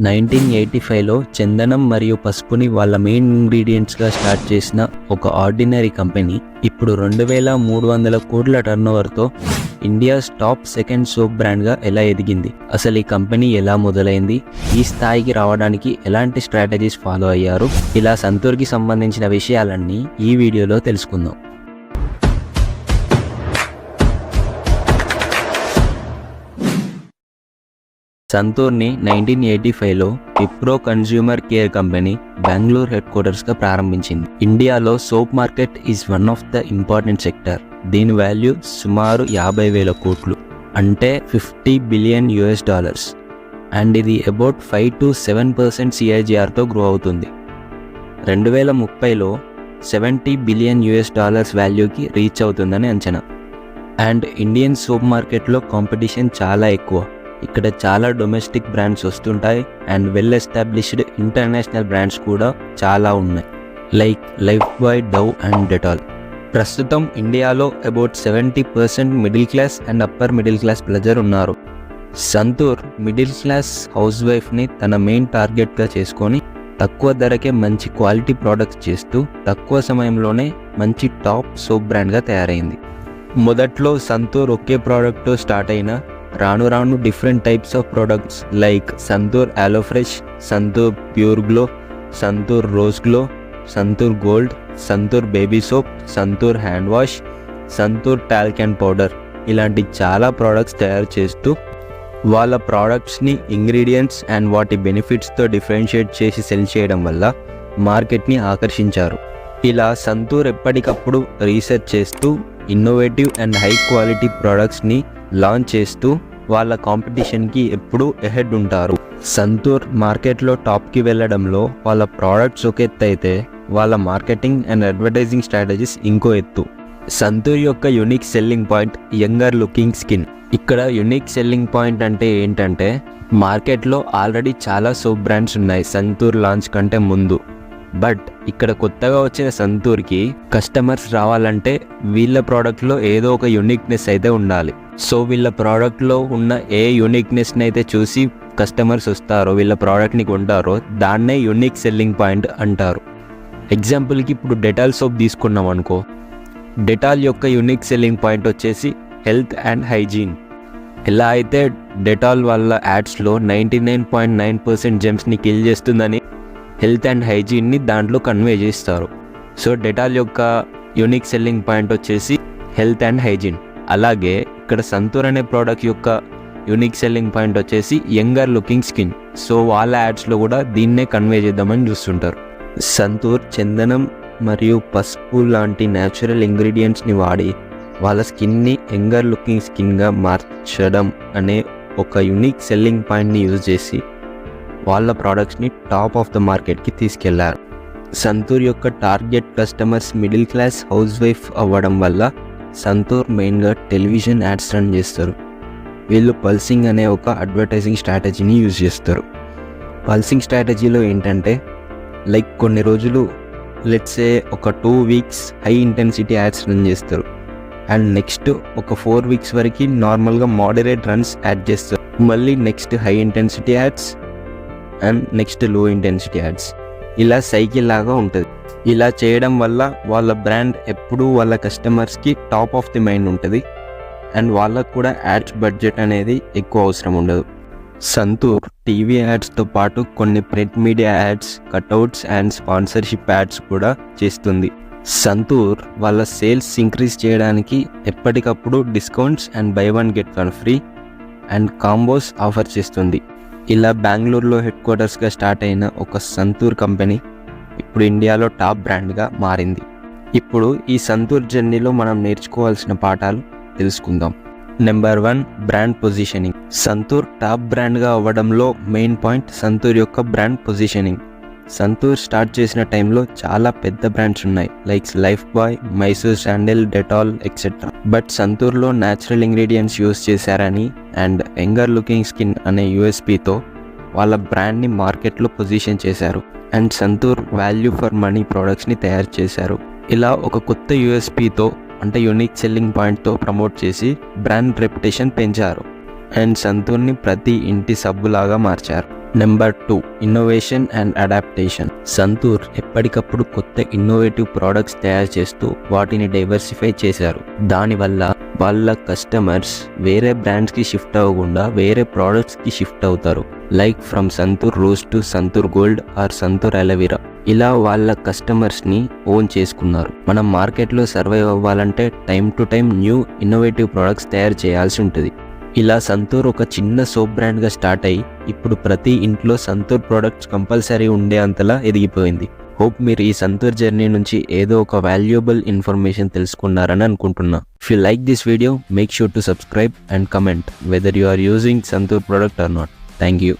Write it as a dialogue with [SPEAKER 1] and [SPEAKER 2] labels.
[SPEAKER 1] 1985లో చందనం మరియు పసుపుని వాళ్ళ మెయిన్ ఇంగ్రీడియంట్స్గా స్టార్ట్ చేసిన ఒక ఆర్డినరీ కంపెనీ ఇప్పుడు 2300 కోట్ల టర్నోవర్తో ఇండియాస్ టాప్ సెకండ్ సోప్ బ్రాండ్గా ఎలా ఎదిగింది, అసలు ఈ కంపెనీ ఎలా మొదలైంది, ఈ స్థాయికి రావడానికి ఎలాంటి స్ట్రాటజీస్ ఫాలో అయ్యారు, ఇలా సంతూర్కి సంబంధించిన విషయాలన్నీ ఈ వీడియోలో తెలుసుకుందాం. సంతూర్ని 1985లో Wipro consumer care company Bengaluru head క్వార్టర్స్గా ప్రారంభించింది. ఇండియాలో soap market is one of the important sector. దీని వాల్యూ సుమారు 50,000 కోట్లు, అంటే $50 బిలియన్. అండ్ ఇది అబౌట్ 5 to 7% CAGRతో గ్రో అవుతుంది. 2030లో $70 బిలియన్ వాల్యూకి రీచ్ అవుతుందని అంచనా. అండ్ ఇండియన్ సోప్ మార్కెట్లో కాంపిటీషన్ చాలా ఎక్కువ. ఇక్కడ చాలా డొమెస్టిక్ బ్రాండ్స్ వస్తుంటాయి and well established international brands కూడా చాలా ఉన్నాయి, like life boy, Dove and Dettol. ప్రస్తుతం ఇండియాలో about 70% middle class and upper middle class ప్రజలు ఉన్నారు. సంతూర్ మిడిల్ క్లాస్ హౌస్ వైఫ్ని తన మెయిన్ టార్గెట్గా చేసుకొని తక్కువ ధరకే మంచి క్వాలిటీ ప్రోడక్ట్స్ చేస్తూ తక్కువ సమయంలోనే మంచి టాప్ సోప్ బ్రాండ్గా తయారైంది. మొదట్లో సంతూర్ ఒకే ప్రోడక్ట్తో స్టార్ట్ అయిన రాను రాను different types of products like Santoor aloe fresh, Santoor pure glow, Santoor rose glow, Santoor gold, Santoor baby soap, Santoor hand wash, Santoor talc and powder ఇలాంటి చాలా ప్రోడక్ట్స్ తయారు చేస్తూ వాళ్ళ ప్రోడక్ట్స్ని ఇంగ్రీడియంట్స్ అండ్ వాటి బెనిఫిట్స్తో డిఫరెన్షియేట్ చేసి సెల్ చేయడం వల్ల మార్కెట్ని ఆకర్షించారు. ఇలా సంతూర్ ఎప్పటికప్పుడు రీసెర్చ్ చేస్తూ ఇన్నోవేటివ్ అండ్ హై క్వాలిటీ ప్రోడక్ట్స్ని లాంచ్ చేస్తూ వాళ్ళ కాంపిటీషన్కి ఎప్పుడూ ఎహెడ్ ఉంటారు. సంతూర్ మార్కెట్లో టాప్కి వెళ్ళడంలో వాళ్ళ ప్రోడక్ట్స్ ఒక ఎత్తు అయితే వాళ్ళ మార్కెటింగ్ అండ్ అడ్వర్టైజింగ్ స్ట్రాటజీస్ ఇంకో ఎత్తు. సంతూర్ యొక్క unique selling point younger looking skin. ఇక్కడ యునిక్ సెల్లింగ్ పాయింట్ అంటే ఏంటంటే మార్కెట్లో ఆల్రెడీ చాలా సోప్ బ్రాండ్స్ ఉన్నాయి సంతూర్ లాంచ్ కంటే ముందు. బట్ ఇక్కడ కొత్తగా వచ్చిన సంతూర్కి కస్టమర్స్ రావాలంటే వీళ్ళ ప్రోడక్ట్లో ఏదో ఒక యూనిక్నెస్ అయితే ఉండాలి. సో వీళ్ళ ప్రోడక్ట్లో ఉన్న ఏ యూనిక్నెస్ని అయితే చూసి కస్టమర్స్ వస్తారో, వీళ్ళ ప్రోడక్ట్ని కొంటారో దాన్నే యూనిక్ సెల్లింగ్ పాయింట్ అంటారు. ఎగ్జాంపుల్కి ఇప్పుడు డెటాల్ సోప్ తీసుకున్నాం అనుకో, డెటాల్ యొక్క యూనిక్ సెల్లింగ్ పాయింట్ వచ్చేసి హెల్త్ అండ్ హైజీన్. ఎలా అయితే డెటాల్ వాళ్ళ యాడ్స్లో 99.9% జెమ్స్ని కిల్ చేస్తుందని హెల్త్ అండ్ హైజీన్ని దాంట్లో కన్వే చేస్తారు. సో డెటాల్ యొక్క యూనిక్ సెల్లింగ్ పాయింట్ వచ్చేసి హెల్త్ అండ్ హైజీన్. అలాగే ఇక్కడ సంతూర్ అనే ప్రోడక్ట్ యొక్క యూనిక్ సెల్లింగ్ పాయింట్ వచ్చేసి యంగర్ లుకింగ్ స్కిన్. సో వాళ్ళ యాడ్స్లో కూడా దీన్నే కన్వే చేద్దామని చూస్తుంటారు. సంతూర్ చందనం మరియు పసుపు లాంటి న్యాచురల్ ఇంగ్రీడియంట్స్ని వాడి వాళ్ళ స్కిన్ని యంగర్ లుకింగ్ స్కిన్గా మార్చడం అనే ఒక యూనిక్ సెల్లింగ్ పాయింట్ని యూజ్ చేసి వాళ్ళ ప్రోడక్ట్స్ని టాప్ ఆఫ్ ద మార్కెట్కి తీసుకెళ్లారు. సంతూర్ యొక్క target customers middle class house wife అవ్వడం వల్ల సంతూర్ మెయిన్గా టెలివిజన్ యాడ్స్ రన్ చేస్తారు. వీళ్ళు పల్సింగ్ అనే ఒక అడ్వర్టైజింగ్ స్ట్రాటజీని యూజ్ చేస్తారు. పల్సింగ్ స్ట్రాటజీలో ఏంటంటే లైక్ కొన్ని రోజులు లెట్సే ఒక 2 weeks high intensity ads run చేస్తారు అండ్ నెక్స్ట్ ఒక 4 వీక్స్ వరకు నార్మల్గా మోడరేట్ రన్స్ యాడ్ చేస్తారు. మళ్ళీ next high intensity ads and next లో ఇంటెన్సిటీ యాడ్స్, ఇలా సైకిల్ లాగా ఉంటుంది. ఇలా చేయడం వల్ల వాళ్ళ బ్రాండ్ ఎప్పుడూ వాళ్ళ కస్టమర్స్కి టాప్ ఆఫ్ ది మైండ్ ఉంటుంది అండ్ వాళ్ళకు కూడా యాడ్స్ బడ్జెట్ అనేది ఎక్కువ అవసరం ఉండదు. సంతూర్ టీవీ యాడ్స్తో పాటు కొన్ని print media ads, cutouts and sponsorship ads కూడా చేస్తుంది. సంతూర్ వాళ్ళ సేల్స్ ఇంక్రీజ్ చేయడానికి ఎప్పటికప్పుడు discounts and by 1 get 1 free and combos offer చేస్తుంది. ఇలా బెంగళూరులో హెడ్ క్వార్టర్స్గా స్టార్ట్ అయిన ఒక సంతూర్ కంపెనీ ఇప్పుడు ఇండియాలో టాప్ బ్రాండ్గా మారింది. ఇప్పుడు ఈ సంతూర్ జర్నీలో మనం నేర్చుకోవాల్సిన పాఠాలు తెలుసుకుందాం. Number 1, brand positioning. Santoor top బ్రాండ్గా అవ్వడంలో మెయిన్ పాయింట్ సంతూర్ యొక్క బ్రాండ్ పొజిషనింగ్. సంతూర్ స్టార్ట్ చేసిన టైంలో చాలా పెద్ద బ్రాండ్స్ ఉన్నాయి like Lifebuoy, Mysore sandal, Dettol etcetera. But సంతూర్లో న్యాచురల్ ఇంగ్రీడియంట్స్ యూజ్ చేశారని అండ్ యంగర్ లుకింగ్ స్కిన్ అనే USPతో వాళ్ళ బ్రాండ్ని మార్కెట్లో పొజిషన్ చేశారు and Santoor value for money ప్రోడక్ట్స్ని తయారు చేశారు. ఇలా ఒక కొత్త USPతో అంటే యూనిక్ సెల్లింగ్ పాయింట్తో ప్రమోట్ చేసి బ్రాండ్ రెప్యుటేషన్ పెంచారు అండ్ సంతూర్ని ప్రతి ఇంటి సబ్బులాగా మార్చారు. Number 2, innovation and adaptation. Santoor ఎప్పటికప్పుడు కొత్త ఇన్నోవేటివ్ ప్రోడక్ట్స్ తయారు చేస్తూ వాటిని డైవర్సిఫై చేశారు. దానివల్ల వాళ్ళ కస్టమర్స్ వేరే బ్రాండ్స్కి షిఫ్ట్ అవ్వకుండా వేరే ప్రోడక్ట్స్కి షిఫ్ట్ అవుతారు. Like from Santoor rose to Santoor gold or Santoor aloe vera. ఇలా వాళ్ళ కస్టమర్స్ని ఓన్ చేసుకున్నారు. మనం మార్కెట్లో సర్వైవ్ అవ్వాలంటే time to time new innovative products తయారు చేయాల్సి ఉంటుంది. ఇలా సంతూర్ ఒక చిన్న సోప్ బ్రాండ్గా స్టార్ట్ అయ్యి ఇప్పుడు ప్రతి ఇంట్లో సంతూర్ ప్రోడక్ట్స్ కంపల్సరీ ఉండే అంతలా ఎదిగిపోయింది. హోప్ మీరు ఈ సంతూర్ జర్నీ నుంచి ఏదో ఒక వాల్యుయబుల్ ఇన్ఫర్మేషన్ తెలుసుకున్నారని అనుకుంటున్నా. If you like this video, make sure to subscribe and comment whether you are using Santoor product or not. Thank you.